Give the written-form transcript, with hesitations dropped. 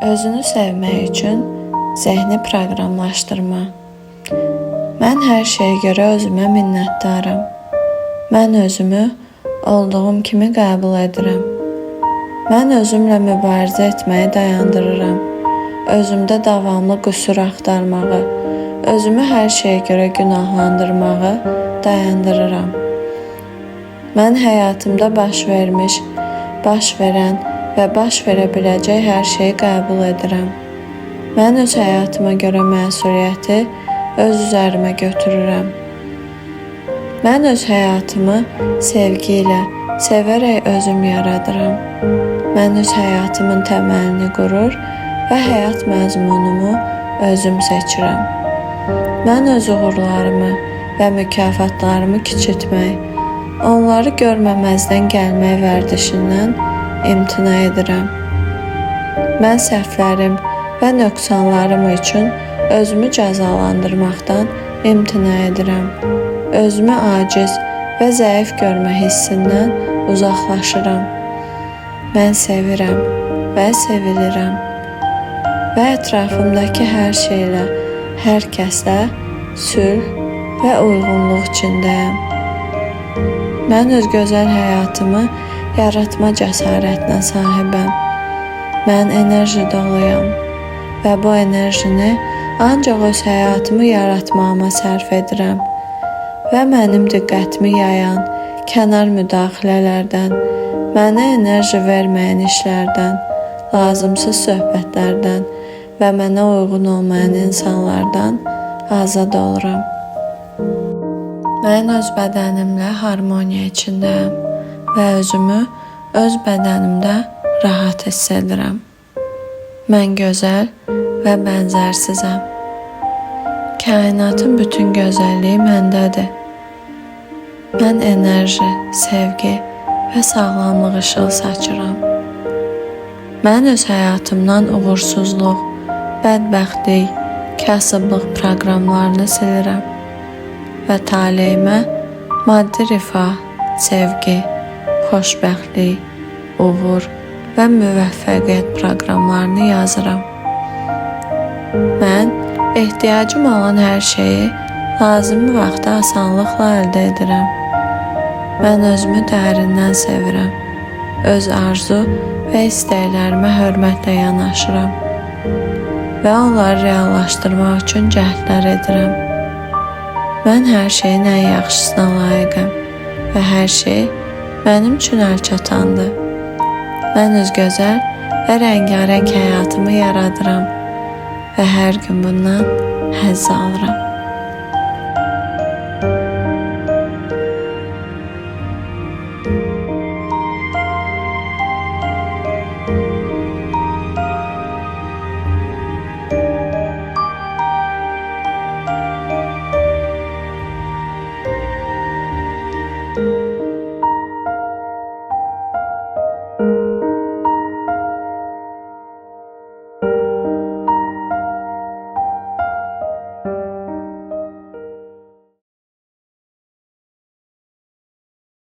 Özünü sevmək üçün zehni proqramlaşdırma. Mən hər şeyə görə özümə minnətdaram. Mən özümü olduğum kimi qəbul edirəm. Mən özümlə mübarizə etməyi dayandırıram. Özümdə davamlı qüsur axtarmağı, özümü hər şeyə görə günahlandırmağı dayandırıram. Mən həyatımda baş vermiş, baş verən və baş verə biləcək hər şeyi qəbul edirəm. Mən öz həyatıma görə məsuliyyəti öz üzərimə götürürəm. Mən öz həyatımı sevgi ilə, sevərək özüm yaradıram. Mən öz həyatımın təməlini qurur və həyat məzmunumu özüm seçirəm. Mən öz uğurlarımı və mükafatlarımı kiçiltmək, onları görməməzdən gəlmək vərdişindən imtina edirəm. Mən səhvlərim və nöqsanlarım üçün özümü cəzalandırmaqdan imtina edirəm. Özümü aciz və zəif görmə hissindən uzaqlaşıram. Mən sevirəm və sevilirəm və ətrafımdakı hər şeylə, hər kəslə sülh və uyğunluq içindəyəm. Mən öz gözəl həyatımı yaratma cəsarətinə sahibəm. Mən enerji doluyam və bu enerjini ancaq öz həyatımı yaratmağıma sərf edirəm və mənim diqqətimi yayan kənar müdaxilələrdən, mənə enerji verməyən işlərdən, lazımsız söhbətlərdən və mənə uyğun olmayan insanlardan azad oluram. Mən öz bədənimlə harmoniya içindəyəm və özümü öz bədənimdə rahat hiss edirəm. Mən gözəl və bənzərsizəm. Kainatın bütün gözəlliyi məndədir. Mən enerji, sevgi və sağlamlıq işığı saçıram. Mən öz həyatımdan uğursuzluq, bədbəxtlik, kasıblıq proqramlarını silirəm və taleyimə maddi rifah, sevgi, xoşbəxtlik, uğur və müvəffəqiyyət proqramlarını yazıram. Mən ehtiyacım olan hər şeyi lazımi vaxtda asanlıqla əldə edirəm. Mən özümü dərindən sevirəm. Öz arzu və istəklərimə hörmətlə yanaşıram və onları reallaşdırmaq üçün cəhdlər edirəm. Mən hər şeyin ən yaxşısına layiqəm və hər şey mənim üçün əlçatandır. Mən öz gözəl və rəngarəng həyatımı yaradıram və hər gün bundan həzz alıram.